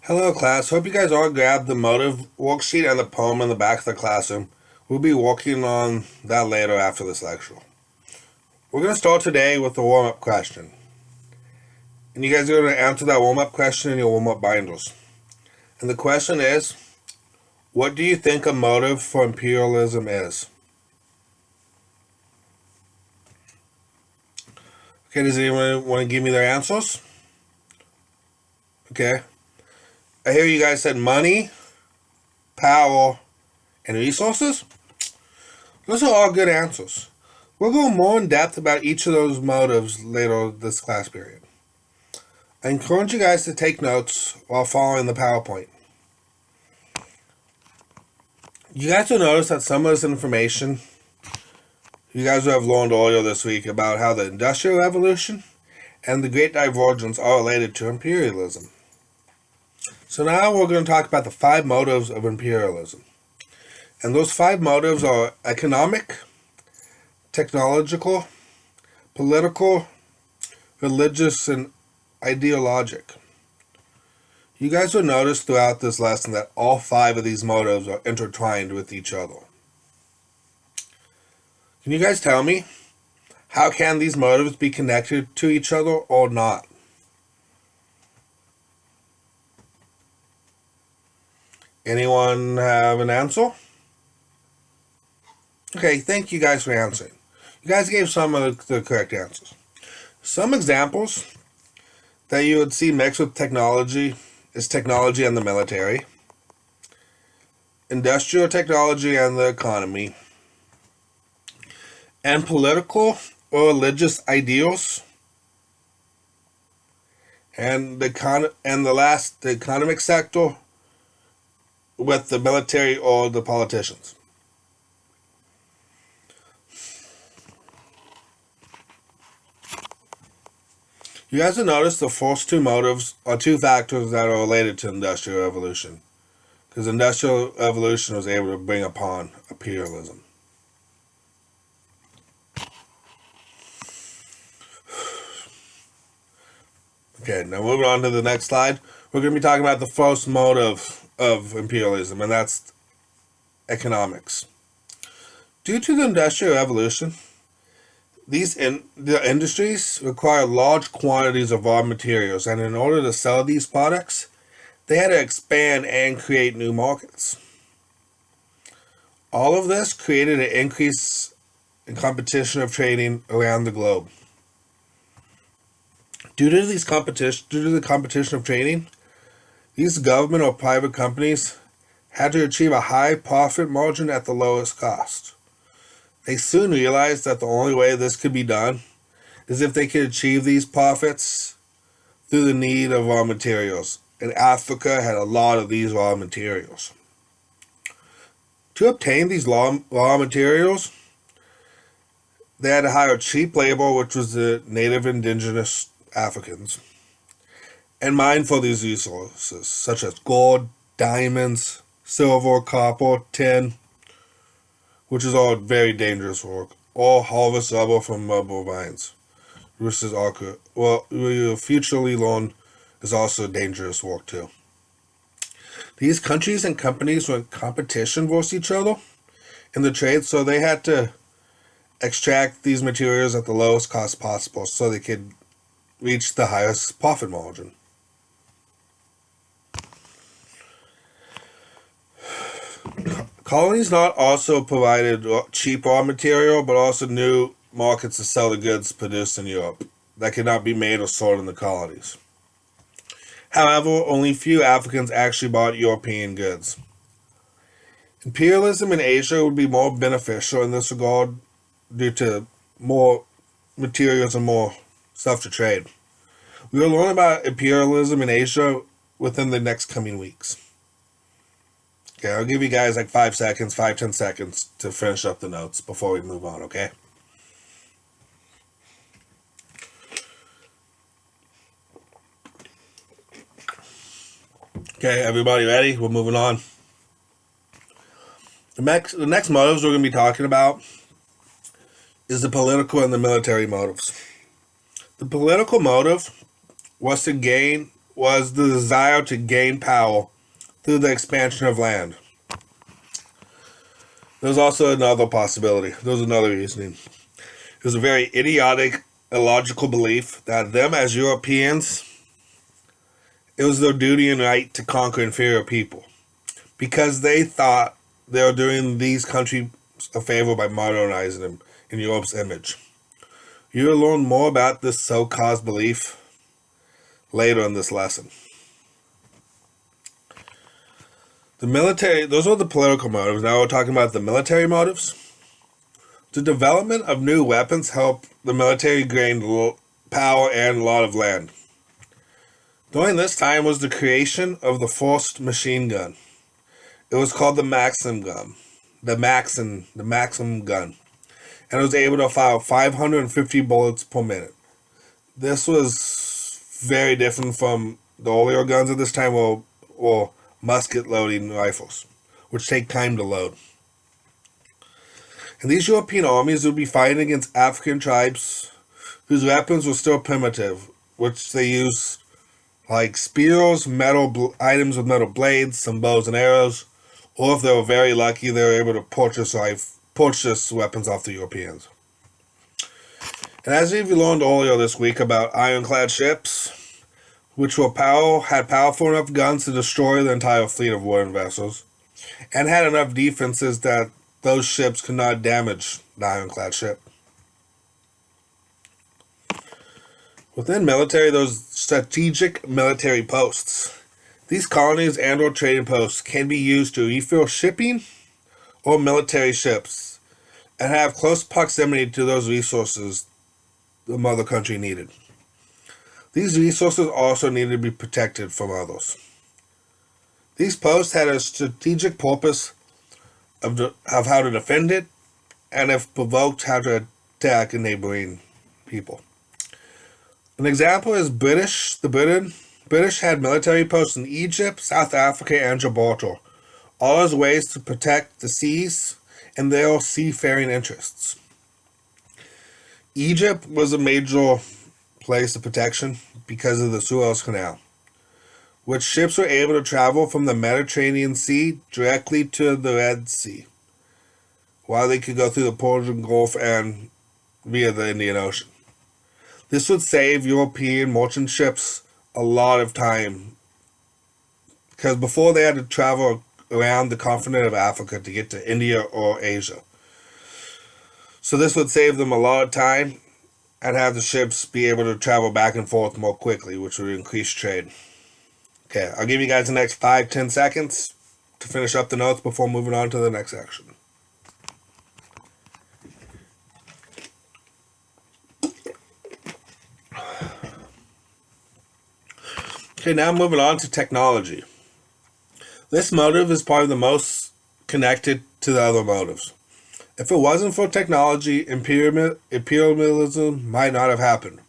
Hello, class. Hope you guys all grabbed the motive worksheet and the poem in the back of the classroom. We'll be working on that later after this lecture. We're going to start today with the warm-up question. And you guys are going to answer that warm-up question in your warm-up binders. And the question is, what do you think a motive for imperialism is? Okay, does anyone want to give me their answers? Okay. I hear you guys said money, power, and resources. Those are all good answers. We'll go more in depth about each of those motives later this class period. I encourage you guys to take notes while following the PowerPoint. You guys will notice that some of this information you guys will have learned earlier this week about how the Industrial Revolution and the Great Divergence are related to imperialism. So now we're going to talk about the 5 motives of imperialism. And those 5 motives are economic, technological, political, religious, and ideologic. You guys will notice throughout this lesson that all 5 of these motives are intertwined with each other. Can you guys tell me, how can these motives be connected to each other or not? Anyone have an answer? Okay, thank you guys for answering. You guys gave some of the correct answers. Some examples that you would see mixed with technology is technology and the military, industrial technology and the economy, and political or religious ideals, and the economic sector with the military or the politicians. You guys will notice the first 2 motives are 2 factors that are related to Industrial Revolution, because Industrial Revolution was able to bring upon imperialism. Okay, now moving on to the next slide, we're going to be talking about the first motive of imperialism, and that's economics. Due to the Industrial Revolution, the industries require large quantities of raw materials, and in order to sell these products, they had to expand and create new markets. All of this created an increase in competition of trading around the globe. Due to the competition of trading, these government or private companies had to achieve a high profit margin at the lowest cost. They soon realized that the only way this could be done is if they could achieve these profits through the need of raw materials, and Africa had a lot of these raw materials. To obtain these raw materials, they had to hire cheap labor, which was the native indigenous Africans, and mine for these resources, such as gold, diamonds, silver, copper, tin, which is all very dangerous work, or harvest rubber from rubber vines, which is you'll futurely learn is also dangerous work too. These countries and companies were in competition with each other in the trade, so they had to extract these materials at the lowest cost possible so they could reach the highest profit margin. Colonies not also provided cheap raw material, but also new markets to sell the goods produced in Europe that could not be made or sold in the colonies. However, only few Africans actually bought European goods. Imperialism in Asia would be more beneficial in this regard due to more materials and more stuff to trade. We will learn about imperialism in Asia within the next coming weeks. Okay, I'll give you guys like 10 seconds to finish up the notes before we move on, okay? Okay, everybody ready? We're moving on. The next motives we're going to be talking about is the political and the military motives. The political motive was to gain was the desire to gain power through the expansion of land. There's also another possibility. There's another reasoning. It was a very idiotic, illogical belief that them as Europeans, it was their duty and right to conquer inferior people, because they thought they were doing these countries a favor by modernizing them in Europe's image. You will learn more about this so-called belief later in this lesson. The military, those are the political motives. Now we're talking about the military motives. The development of new weapons helped the military gain power and a lot of land. During this time was the creation of the first machine gun. It was called the Maxim gun. The Maxim gun. And it was able to fire 550 bullets per minute. This was very different from the earlier guns at this time or musket loading rifles, which take time to load. And these European armies would be fighting against African tribes whose weapons were still primitive, which they used like spears, items with metal blades, some bows and arrows, or if they were very lucky, they were able to purchase weapons off the Europeans. And as we've learned earlier this week about ironclad ships, which had powerful enough guns to destroy the entire fleet of wooden vessels, and had enough defenses that those ships could not damage the ironclad ship. Within military, those strategic military posts. These colonies and or trading posts can be used to refuel shipping or military ships and have close proximity to those resources the mother country needed. These resources also needed to be protected from others. These posts had a strategic purpose of how to defend it, and if provoked, how to attack a neighboring people. An example is British. The British had military posts in Egypt, South Africa, and Gibraltar, all as ways to protect the seas and their seafaring interests. Egypt was a major place of protection because of the Suez Canal, which ships were able to travel from the Mediterranean Sea directly to the Red Sea, while they could go through the Persian Gulf and via the Indian Ocean. This would save European merchant ships a lot of time, because before they had to travel around the continent of Africa to get to India or Asia. So this would save them a lot of time and have the ships be able to travel back and forth more quickly, which would increase trade. Okay, I'll give you guys the next 5-10 seconds to finish up the notes before moving on to the next section. Okay, now moving on to technology. This motive is probably the most connected to the other motives. If it wasn't for technology, imperialism might not have happened.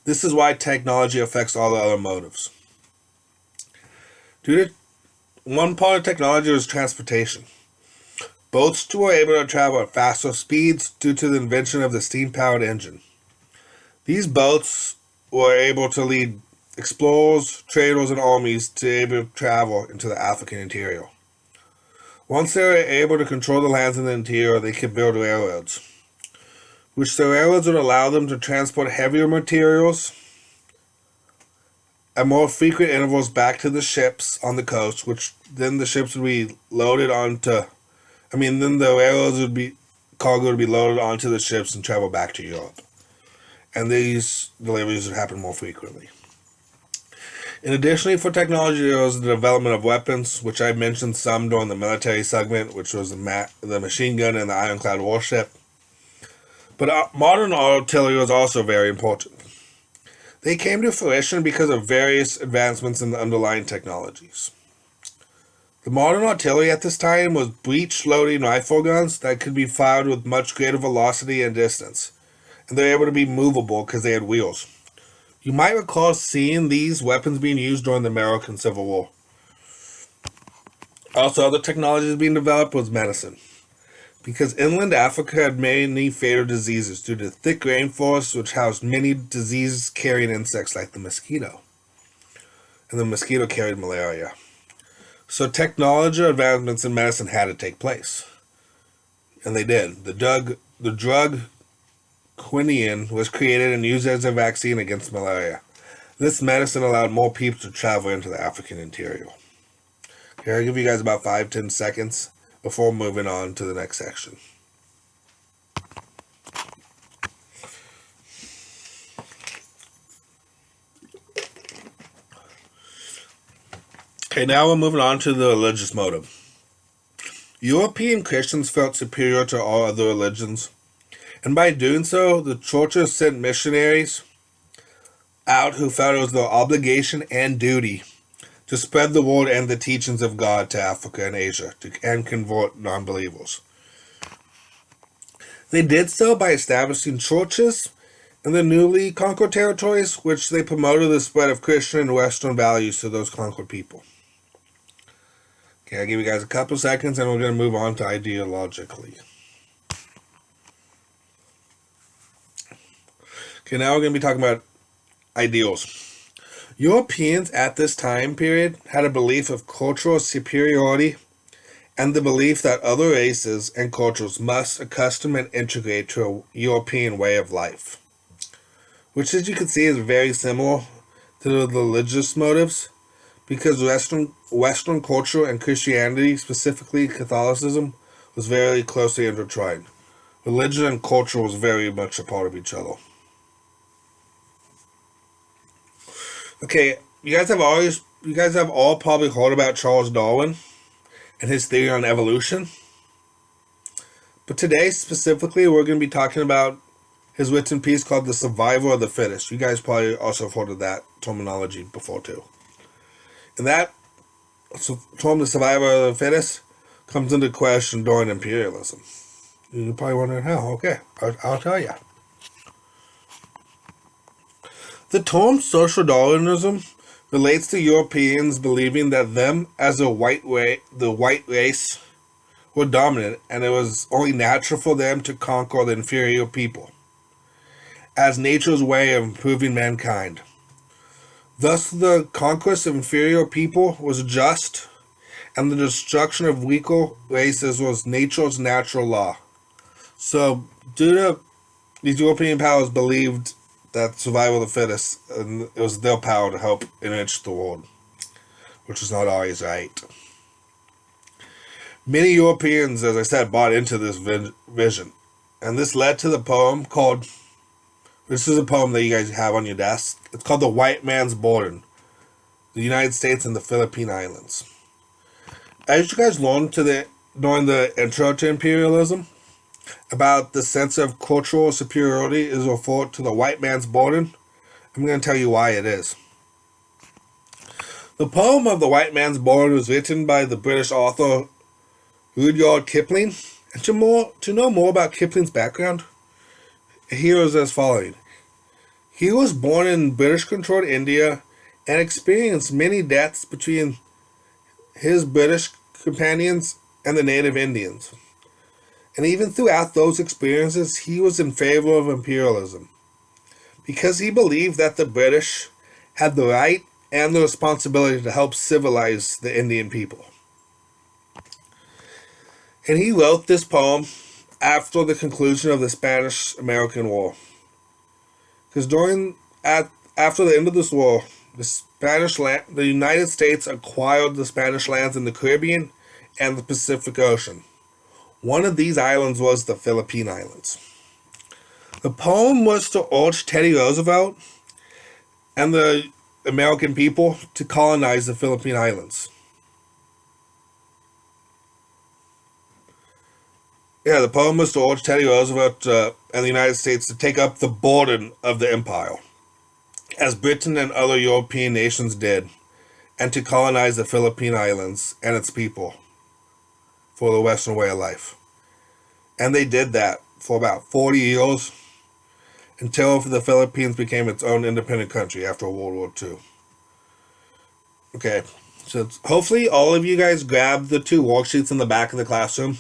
This is why technology affects all the other motives. One part of technology was transportation. Boats were able to travel at faster speeds due to the invention of the steam-powered engine. These boats were able to lead explorers, traders, and armies to able to travel into the African interior. Once they were able to control the lands in the interior, they could build railroads, which the railroads would allow them to transport heavier materials at more frequent intervals back to the ships on the coast, which then the ships would be loaded onto, then the railroads cargo would be loaded onto the ships and travel back to Europe. And these deliveries would happen more frequently. And additionally, for technology, there was the development of weapons, which I mentioned some during the military segment, which was the machine gun and the ironclad warship. But modern artillery was also very important. They came to fruition because of various advancements in the underlying technologies. The modern artillery at this time was breech-loading rifle guns that could be fired with much greater velocity and distance, and they were able to be movable because they had wheels. You might recall seeing these weapons being used during the American Civil War. Also, other technologies being developed was medicine, because inland Africa had many fatal diseases due to thick rainforests which housed many disease-carrying insects like the mosquito. and the mosquito carried malaria. So technology advancements in medicine had to take place. And they did. The drug quinine was created and used as a vaccine against malaria. This medicine allowed more people to travel into the African interior. Okay, I'll give you guys about 5-10 seconds before moving on to the next section. Okay, now we're moving on to the religious motive. European Christians felt superior to all other religions, and by doing so, the churches sent missionaries out who felt it was their obligation and duty to spread the word and the teachings of God to Africa and Asia and convert non-believers. They did so by establishing churches in the newly conquered territories, which they promoted the spread of Christian and Western values to those conquered people. Okay, I'll give you guys a couple seconds and we're going to move on to ideologically. Okay, now we're going to be talking about ideals. Europeans at this time period had a belief of cultural superiority and the belief that other races and cultures must accustom and integrate to a European way of life, which, as you can see, is very similar to the religious motives, because Western culture and Christianity, specifically Catholicism, was very closely intertwined. Religion and culture was very much a part of each other. Okay, you guys have all probably heard about Charles Darwin and his theory on evolution. But today, specifically, we're going to be talking about his written piece called The Survival of the Fittest. You guys probably also have heard of that terminology before, too. And that term, the survival of the fittest, comes into question during imperialism. You're probably wondering how. Okay, I'll tell you. The term social Darwinism relates to Europeans believing that them as the white race were dominant, and it was only natural for them to conquer the inferior people, as nature's way of improving mankind. Thus, the conquest of inferior people was just, and the destruction of weaker races was nature's natural law. So, due to these European powers believed that survival of the fittest, and it was their power to help enrich the world, which is not always right. Many Europeans, as I said, bought into this vision, and this led to the poem called, this is a poem that you guys have on your desk. It's called The White Man's Burden, the United States and the Philippine Islands. As you guys learned during the intro to imperialism, about the sense of cultural superiority is referred to the white man's burden, I'm going to tell you why it is. The poem of The White Man's Burden was written by the British author Rudyard Kipling. And to know more about Kipling's background, here is as following. He was born in British-controlled India and experienced many deaths between his British companions and the native Indians. And even throughout those experiences, he was in favor of imperialism, because he believed that the British had the right and the responsibility to help civilize the Indian people. And he wrote this poem after the conclusion of the Spanish-American War. Because after the end of this war, the United States acquired the Spanish lands in the Caribbean and the Pacific Ocean. One of these islands was the Philippine Islands. The poem was to urge Teddy Roosevelt and the American people to colonize the Philippine Islands. Yeah, the poem was to urge Teddy Roosevelt and the United States to take up the burden of the empire, as Britain and other European nations did, and to colonize the Philippine Islands and its people for the Western way of life. And they did that for about 40 years, until the Philippines became its own independent country after World War II. Okay, so hopefully all of you guys grabbed the 2 worksheets in the back of the classroom.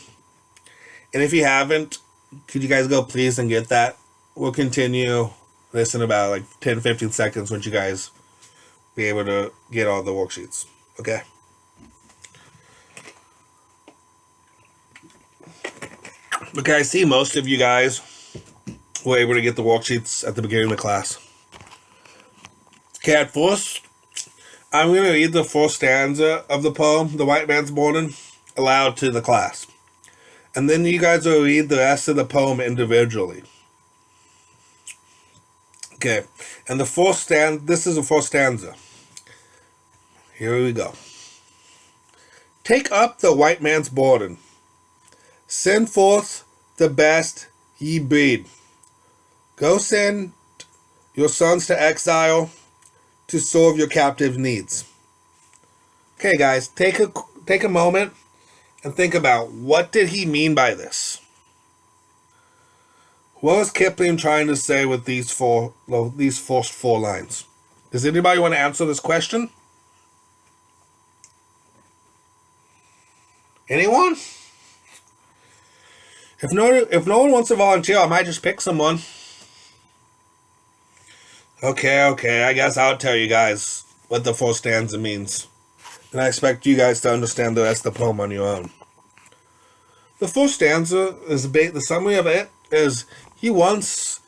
And if you haven't, could you guys go please and get that? We'll continue this in about like 10-15 seconds once you guys be able to get all the worksheets. Okay? Okay, I see most of you guys were able to get the worksheets at the beginning of the class. Okay, at first, I'm going to read the first stanza of the poem, The White Man's Burden, aloud to the class. And then you guys will read the rest of the poem individually. Okay, and this is the first stanza. Here we go. Take up the white man's burden. Send forth the best ye breed. Go send your sons to exile to serve your captive needs. Okay, guys, take a moment and think about, what did he mean by this? What was Kipling trying to say with these first 4 lines? Does anybody want to answer this question? Anyone? If no one wants to volunteer, I might just pick someone. Okay, I guess I'll tell you guys what the first stanza means. And I expect you guys to understand the rest of the poem on your own. The first stanza, the summary of it is, he wants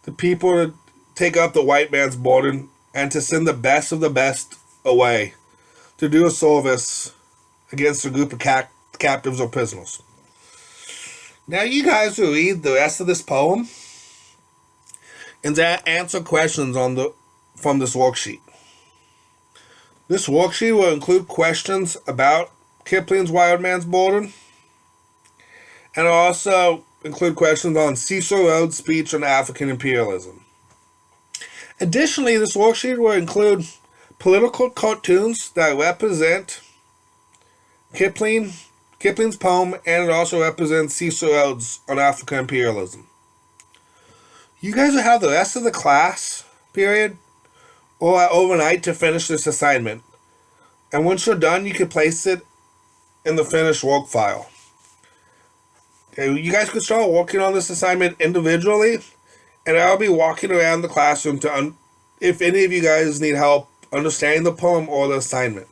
the people to take up the white man's burden and to send the best of the best away to do a service against a group of captives or prisoners. Now you guys will read the rest of this poem and answer questions from this worksheet. This worksheet will include questions about Kipling's White Man's Burden, and it'll also include questions on Cecil Rhodes' speech on African imperialism. Additionally, this worksheet will include political cartoons that represent Kipling's poem, and it also represents Cecil Rhodes on African imperialism. You guys will have the rest of the class period or overnight to finish this assignment. And once you're done, you can place it in the finished work file. Okay, you guys can start working on this assignment individually, and I'll be walking around the classroom if any of you guys need help understanding the poem or the assignment.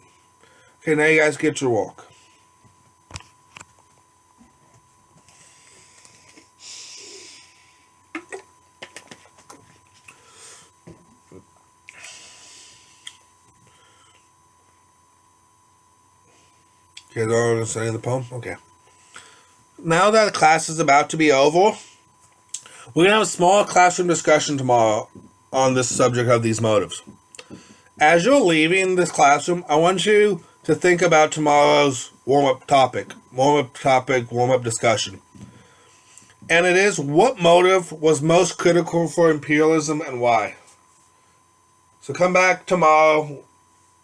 Okay, now you guys get your work. You guys all understanding the poem? Okay. Now that the class is about to be over, we're going to have a small classroom discussion tomorrow on this subject of these motives. As you're leaving this classroom, I want you to think about tomorrow's warm-up discussion. And it is, what motive was most critical for imperialism and why? So come back tomorrow,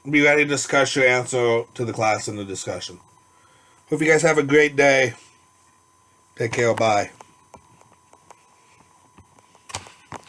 be ready to discuss your answer to the class in the discussion. Hope you guys have a great day. Take care. Bye.